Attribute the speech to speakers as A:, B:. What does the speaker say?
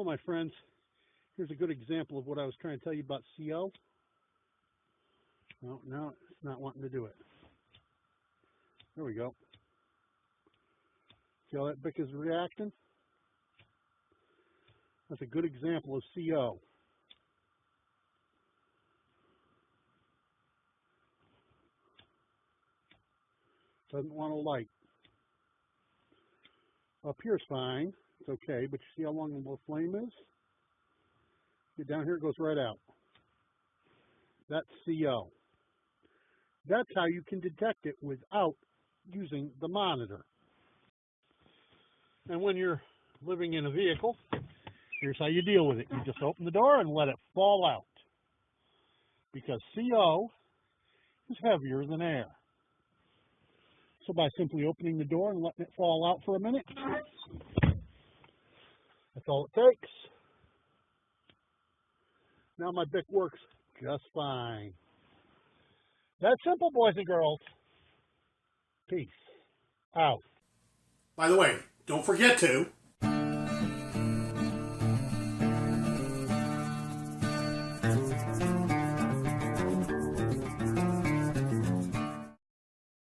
A: Well, my friends, here's a good example of what I was trying to tell you about CO. No, it's not wanting to do it. There we go. See how that Bic is reacting? That's a good example of CO. Doesn't want to light. Up here's fine. It's okay, but you see how long the flame is? Get down here, it goes right out. That's CO. That's how you can detect it without using the monitor. And when you're living in a vehicle, here's how you deal with it. You just open the door and let it fall out. Because CO is heavier than air. So by simply opening the door and letting it fall out for a minute, that's all it takes. Now my Bic works just fine. That's simple, boys and girls. Peace out.
B: By the way, don't forget to